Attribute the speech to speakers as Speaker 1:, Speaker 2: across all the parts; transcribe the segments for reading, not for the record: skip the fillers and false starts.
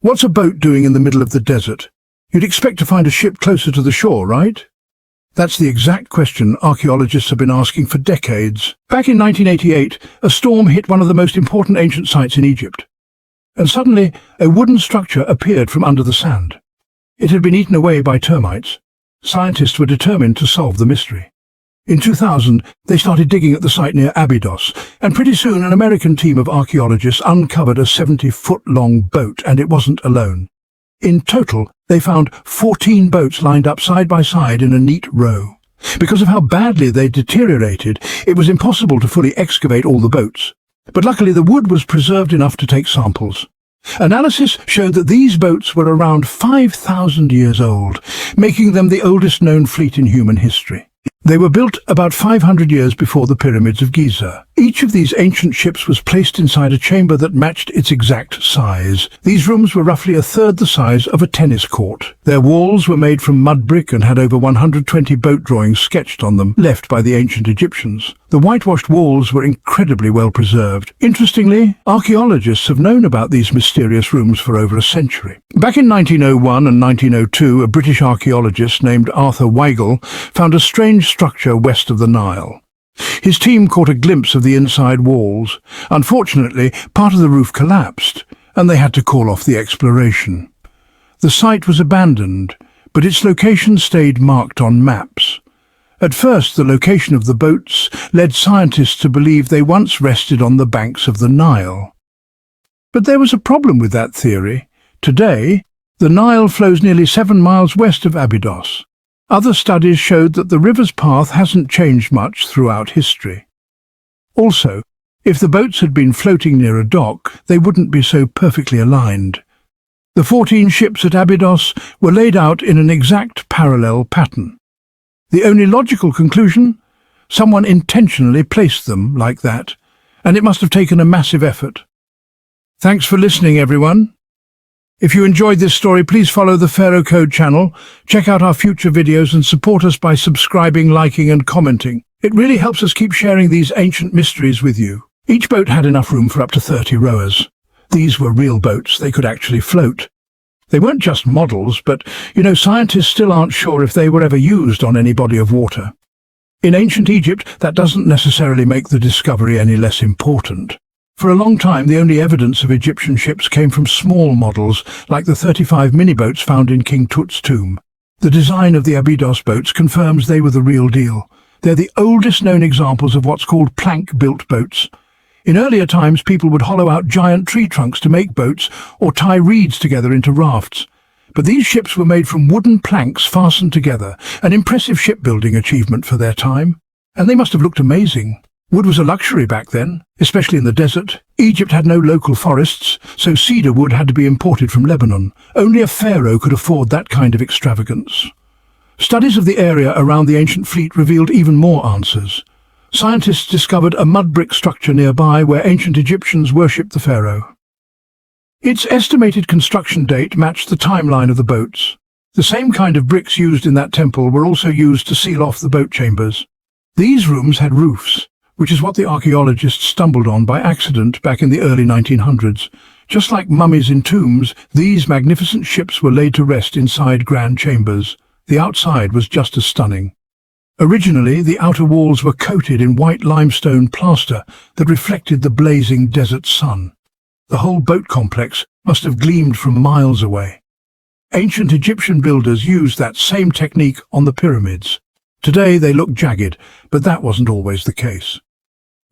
Speaker 1: What's a boat doing in the middle of the desert? You'd expect to find a ship closer to the shore, right? That's the exact question archaeologists have been asking for decades. Back in 1988, a storm hit one of the most important ancient sites in Egypt. And suddenly, a wooden structure appeared from under the sand. It had been eaten away by termites. Scientists were determined to solve the mystery. In 2000, they started digging at the site near Abydos, and pretty soon an American team of archaeologists uncovered a 70-foot-long boat, and it wasn't alone. In total, they found 14 boats lined up side by side in a neat row. Because of how badly they deteriorated, it was impossible to fully excavate all the boats. But luckily the wood was preserved enough to take samples. Analysis showed that these boats were around 5,000 years old, making them the oldest known fleet in human history. They were built about 500 years before the pyramids of Giza. Each of these ancient ships was placed inside a chamber that matched its exact size. These rooms were roughly a third the size of a tennis court. Their walls were made from mud brick and had over 120 boat drawings sketched on them, left by the ancient Egyptians. The whitewashed walls were incredibly well preserved. Interestingly, archaeologists have known about these mysterious rooms for over a century. Back in 1901 and 1902, a British archaeologist named Arthur Weigel found a strange structure west of the Nile. His team caught a glimpse of the inside walls. Unfortunately, part of the roof collapsed, and they had to call off the exploration. The site was abandoned, but its location stayed marked on maps. At first, the location of the boats led scientists to believe they once rested on the banks of the Nile. But there was a problem with that theory. Today, the Nile flows nearly 7 miles west of Abydos. Other studies showed that the river's path hasn't changed much throughout history. Also, if the boats had been floating near a dock, they wouldn't be so perfectly aligned. The 14 ships at Abydos were laid out in an exact parallel pattern. The only logical conclusion? Someone intentionally placed them like that, and it must have taken a massive effort. Thanks for listening, everyone. If you enjoyed this story, please follow the Pharaoh Code channel, check out our future videos and support us by subscribing, liking and commenting. It really helps us keep sharing these ancient mysteries with you. Each boat had enough room for up to 30 rowers. These were real boats, they could actually float. They weren't just models, but, scientists still aren't sure if they were ever used on any body of water. In ancient Egypt, that doesn't necessarily make the discovery any less important. For a long time, the only evidence of Egyptian ships came from small models, like the 35 mini-boats found in King Tut's tomb. The design of the Abydos boats confirms they were the real deal. They're the oldest known examples of what's called plank-built boats. In earlier times, people would hollow out giant tree trunks to make boats or tie reeds together into rafts. But these ships were made from wooden planks fastened together, an impressive shipbuilding achievement for their time. And they must have looked amazing. Wood was a luxury back then, especially in the desert. Egypt had no local forests, so cedar wood had to be imported from Lebanon. Only a pharaoh could afford that kind of extravagance. Studies of the area around the ancient fleet revealed even more answers. Scientists discovered a mud brick structure nearby where ancient Egyptians worshipped the pharaoh. Its estimated construction date matched the timeline of the boats. The same kind of bricks used in that temple were also used to seal off the boat chambers. These rooms had roofs, which is what the archaeologists stumbled on by accident back in the early 1900s. Just like mummies in tombs, these magnificent ships were laid to rest inside grand chambers. The outside was just as stunning. Originally, the outer walls were coated in white limestone plaster that reflected the blazing desert sun. The whole boat complex must have gleamed from miles away. Ancient Egyptian builders used that same technique on the pyramids. Today they look jagged, but that wasn't always the case.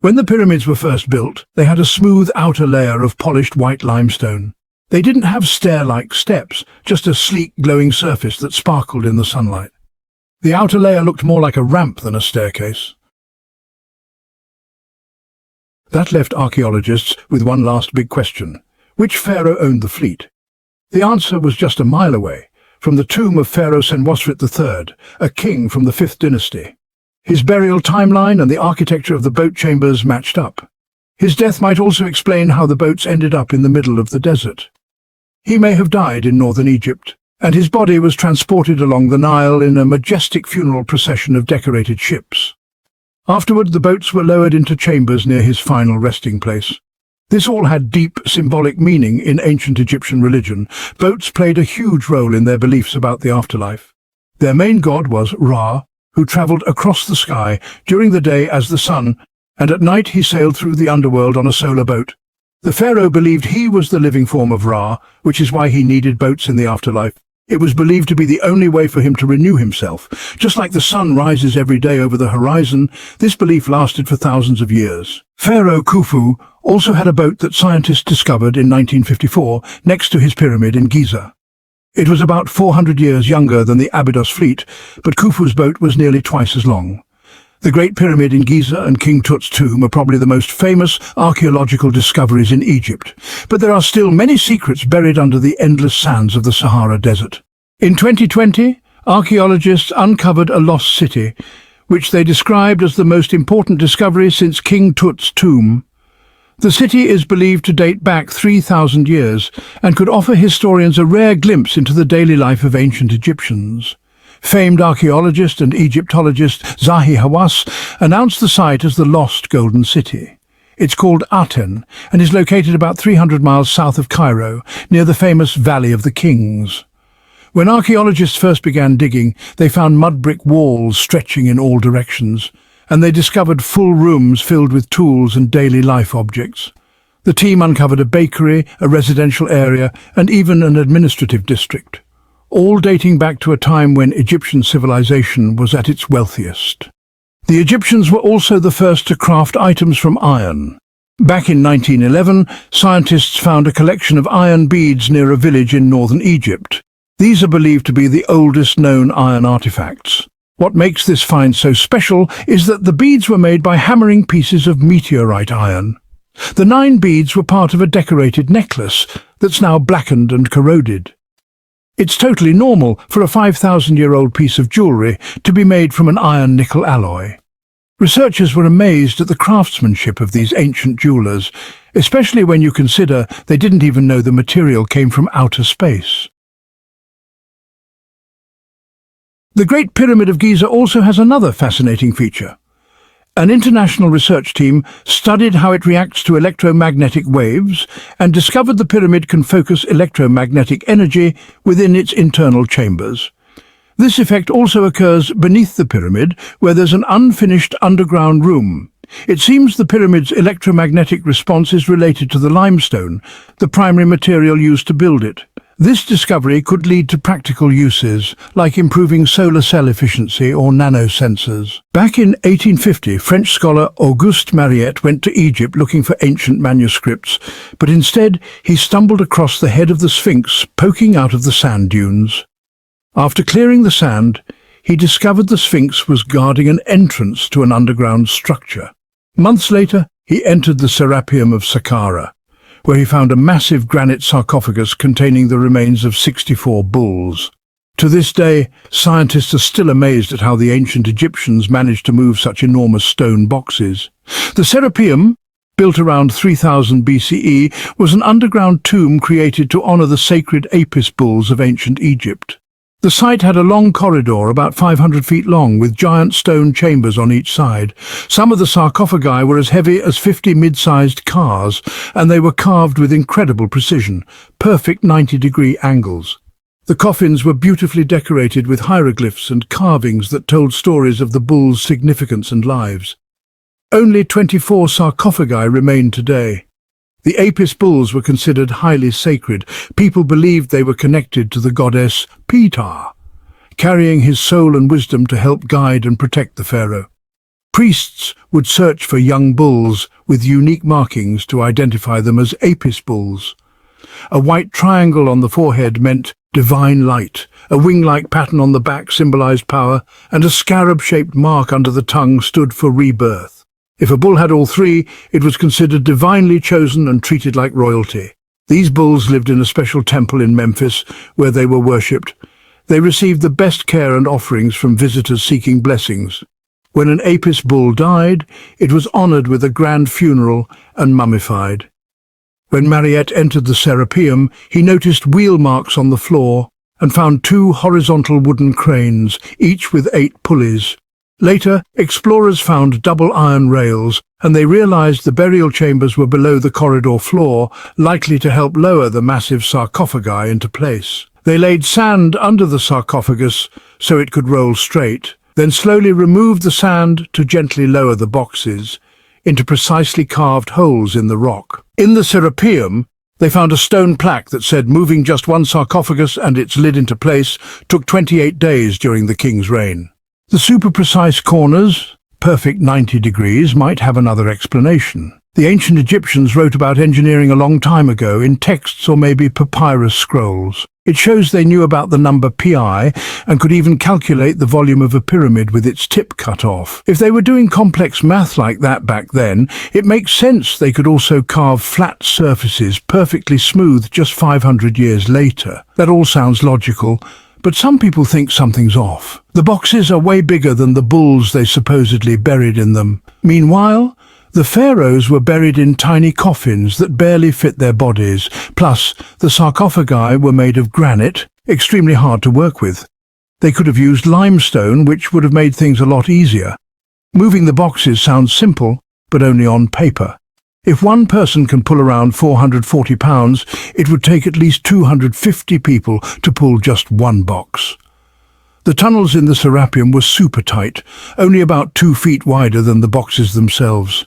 Speaker 1: When the pyramids were first built, they had a smooth outer layer of polished white limestone. They didn't have stair-like steps, just a sleek, glowing surface that sparkled in the sunlight. The outer layer looked more like a ramp than a staircase. That left archaeologists with one last big question. Which pharaoh owned the fleet? The answer was just a mile away, from the tomb of Pharaoh Senwosret III, a king from the 5th dynasty. His burial timeline and the architecture of the boat chambers matched up. His death might also explain how the boats ended up in the middle of the desert. He may have died in northern Egypt, and his body was transported along the Nile in a majestic funeral procession of decorated ships. Afterward, the boats were lowered into chambers near his final resting place. This all had deep symbolic meaning in ancient Egyptian religion. Boats played a huge role in their beliefs about the afterlife. Their main god was Ra, who travelled across the sky during the day as the sun, and at night he sailed through the underworld on a solar boat. The pharaoh believed he was the living form of Ra, which is why he needed boats in the afterlife. It was believed to be the only way for him to renew himself. Just like the sun rises every day over the horizon, this belief lasted for thousands of years. Pharaoh Khufu also had a boat that scientists discovered in 1954 next to his pyramid in Giza. It was about 400 years younger than the Abydos fleet, but Khufu's boat was nearly twice as long. The Great Pyramid in Giza and King Tut's tomb are probably the most famous archaeological discoveries in Egypt, but there are still many secrets buried under the endless sands of the Sahara Desert. In 2020, archaeologists uncovered a lost city, which they described as the most important discovery since King Tut's tomb. The city is believed to date back 3,000 years and could offer historians a rare glimpse into the daily life of ancient Egyptians. Famed archaeologist and Egyptologist Zahi Hawass announced the site as the Lost Golden City. It's called Aten and is located about 300 miles south of Cairo, near the famous Valley of the Kings. When archaeologists first began digging, they found mud brick walls stretching in all directions, and they discovered full rooms filled with tools and daily life objects. The team uncovered a bakery, a residential area, and even an administrative district, all dating back to a time when Egyptian civilization was at its wealthiest. The Egyptians were also the first to craft items from iron. Back in 1911, scientists found a collection of iron beads near a village in northern Egypt. These are believed to be the oldest known iron artifacts. What makes this find so special is that the beads were made by hammering pieces of meteorite iron. The 9 beads were part of a decorated necklace that's now blackened and corroded. It's totally normal for a 5,000-year-old piece of jewellery to be made from an iron-nickel alloy. Researchers were amazed at the craftsmanship of these ancient jewellers, especially when you consider they didn't even know the material came from outer space. The Great Pyramid of Giza also has another fascinating feature. An international research team studied how it reacts to electromagnetic waves and discovered the pyramid can focus electromagnetic energy within its internal chambers. This effect also occurs beneath the pyramid, where there's an unfinished underground room. It seems the pyramid's electromagnetic response is related to the limestone, the primary material used to build it. This discovery could lead to practical uses, like improving solar cell efficiency or nanosensors. Back in 1850, French scholar Auguste Mariette went to Egypt looking for ancient manuscripts, but instead he stumbled across the head of the Sphinx poking out of the sand dunes. After clearing the sand, he discovered the Sphinx was guarding an entrance to an underground structure. Months later, he entered the Serapeum of Saqqara, where he found a massive granite sarcophagus containing the remains of 64 bulls. To this day, scientists are still amazed at how the ancient Egyptians managed to move such enormous stone boxes. The Serapeum, built around 3000 BCE, was an underground tomb created to honor the sacred Apis bulls of ancient Egypt. The site had a long corridor about 500 feet long with giant stone chambers on each side. Some of the sarcophagi were as heavy as 50 mid-sized cars, and they were carved with incredible precision, perfect 90-degree angles. The coffins were beautifully decorated with hieroglyphs and carvings that told stories of the bulls' significance and lives. Only 24 sarcophagi remain today. The Apis bulls were considered highly sacred. People believed they were connected to the goddess Ptah, carrying his soul and wisdom to help guide and protect the pharaoh. Priests would search for young bulls with unique markings to identify them as Apis bulls. A white triangle on the forehead meant divine light, a wing-like pattern on the back symbolized power, and a scarab-shaped mark under the tongue stood for rebirth. If a bull had all three, it was considered divinely chosen and treated like royalty. These bulls lived in a special temple in Memphis, where they were worshipped. They received the best care and offerings from visitors seeking blessings. When an Apis bull died, it was honored with a grand funeral and mummified. When Mariette entered the Serapeum, he noticed wheel marks on the floor and found 2 horizontal wooden cranes, each with 8 pulleys. Later, explorers found double iron rails, and they realized the burial chambers were below the corridor floor, likely to help lower the massive sarcophagi into place. They laid sand under the sarcophagus so it could roll straight, then slowly removed the sand to gently lower the boxes into precisely carved holes in the rock. In the Serapeum, they found a stone plaque that said moving just one sarcophagus and its lid into place took 28 days during the king's reign. The super-precise corners, perfect 90 degrees, might have another explanation. The ancient Egyptians wrote about engineering a long time ago in texts or maybe papyrus scrolls. It shows they knew about the number pi and could even calculate the volume of a pyramid with its tip cut off. If they were doing complex math like that back then, it makes sense they could also carve flat surfaces perfectly smooth just 500 years later. That all sounds logical, but some people think something's off. The boxes are way bigger than the bulls they supposedly buried in them. Meanwhile, the pharaohs were buried in tiny coffins that barely fit their bodies, plus the sarcophagi were made of granite, extremely hard to work with. They could have used limestone, which would have made things a lot easier. Moving the boxes sounds simple, but only on paper. If one person can pull around 440 pounds, it would take at least 250 people to pull just one box. The tunnels in the Serapeum were super tight, only about 2 feet wider than the boxes themselves.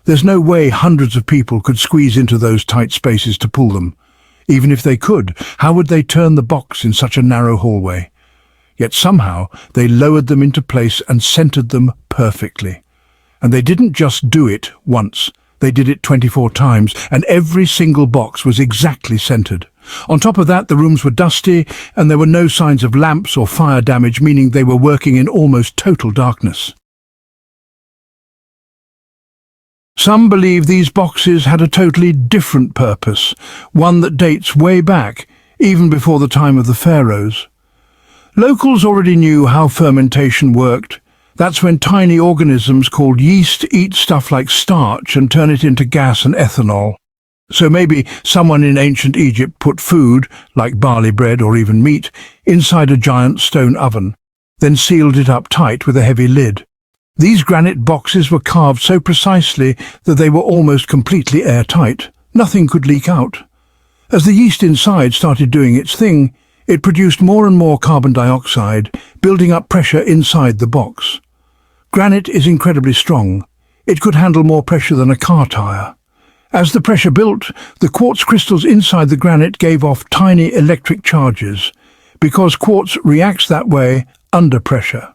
Speaker 1: There's no way hundreds of people could squeeze into those tight spaces to pull them. Even if they could, how would they turn the box in such a narrow hallway? Yet somehow they lowered them into place and centered them perfectly. And they didn't just do it once. They did it 24 times, and every single box was exactly centered. On top of that, the rooms were dusty, and there were no signs of lamps or fire damage, meaning they were working in almost total darkness. Some believe these boxes had a totally different purpose, one that dates way back, even before the time of the pharaohs. Locals already knew how fermentation worked. That's when tiny organisms called yeast eat stuff like starch and turn it into gas and ethanol. So maybe someone in ancient Egypt put food, like barley bread or even meat, inside a giant stone oven, then sealed it up tight with a heavy lid. These granite boxes were carved so precisely that they were almost completely airtight. Nothing could leak out. As the yeast inside started doing its thing, it produced more and more carbon dioxide, building up pressure inside the box. Granite is incredibly strong. It could handle more pressure than a car tire. As the pressure built, the quartz crystals inside the granite gave off tiny electric charges, because quartz reacts that way under pressure.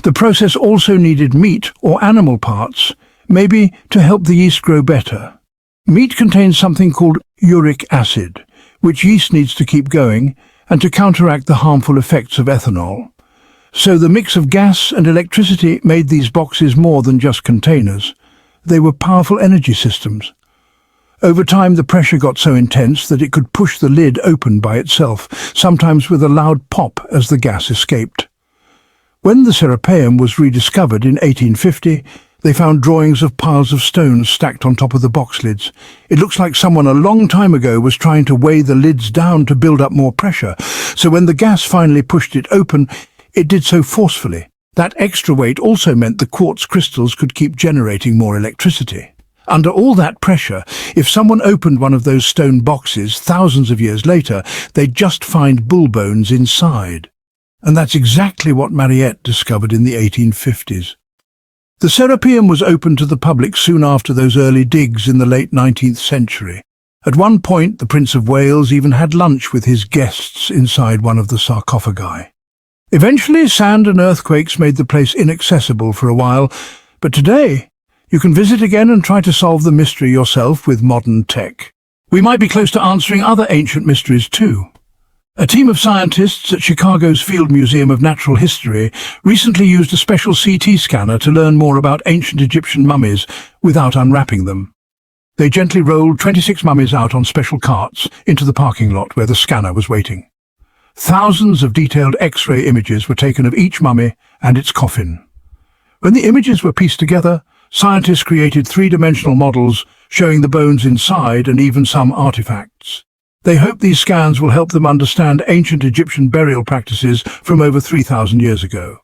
Speaker 1: The process also needed meat or animal parts, maybe to help the yeast grow better. Meat contains something called uric acid, which yeast needs to keep going and to counteract the harmful effects of ethanol. So the mix of gas and electricity made these boxes more than just containers. They were powerful energy systems. Over time, the pressure got so intense that it could push the lid open by itself, sometimes with a loud pop as the gas escaped. When the Serapeum was rediscovered in 1850, they found drawings of piles of stones stacked on top of the box lids. It looks like someone a long time ago was trying to weigh the lids down to build up more pressure, so when the gas finally pushed it open, it did so forcefully. That extra weight also meant the quartz crystals could keep generating more electricity. Under all that pressure, if someone opened one of those stone boxes thousands of years later, they'd just find bull bones inside. And that's exactly what Mariette discovered in the 1850s. The Serapeum was opened to the public soon after those early digs in the late 19th century. At one point, the Prince of Wales even had lunch with his guests inside one of the sarcophagi. Eventually, sand and earthquakes made the place inaccessible for a while, but today, you can visit again and try to solve the mystery yourself with modern tech. We might be close to answering other ancient mysteries too. A team of scientists at Chicago's Field Museum of Natural History recently used a special CT scanner to learn more about ancient Egyptian mummies without unwrapping them. They gently rolled 26 mummies out on special carts into the parking lot where the scanner was waiting. Thousands of detailed X-ray images were taken of each mummy and its coffin. When the images were pieced together, scientists created three-dimensional models showing the bones inside and even some artifacts. They hope these scans will help them understand ancient Egyptian burial practices from over 3,000 years ago.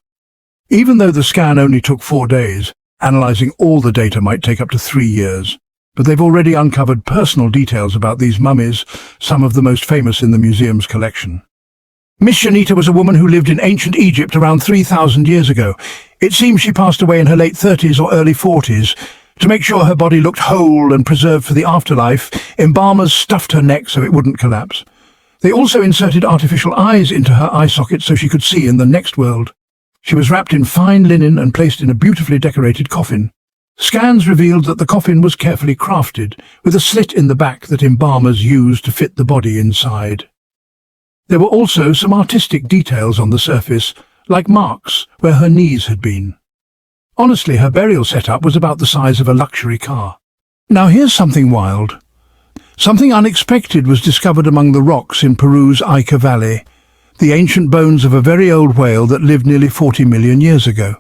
Speaker 1: Even though the scan only took 4 days, analyzing all the data might take up to 3 years. But they've already uncovered personal details about these mummies, some of the most famous in the museum's collection. Miss Shanita was a woman who lived in ancient Egypt around 3,000 years ago. It seems she passed away in her late 30s or early 40s. To make sure her body looked whole and preserved for the afterlife, embalmers stuffed her neck so it wouldn't collapse. They also inserted artificial eyes into her eye sockets so she could see in the next world. She was wrapped in fine linen and placed in a beautifully decorated coffin. Scans revealed that the coffin was carefully crafted, with a slit in the back that embalmers used to fit the body inside. There were also some artistic details on the surface, like marks where her knees had been. Honestly, her burial setup was about the size of a luxury car. Now here's something wild. Something unexpected was discovered among the rocks in Peru's Ica Valley, the ancient bones of a very old whale that lived nearly 40 million years ago.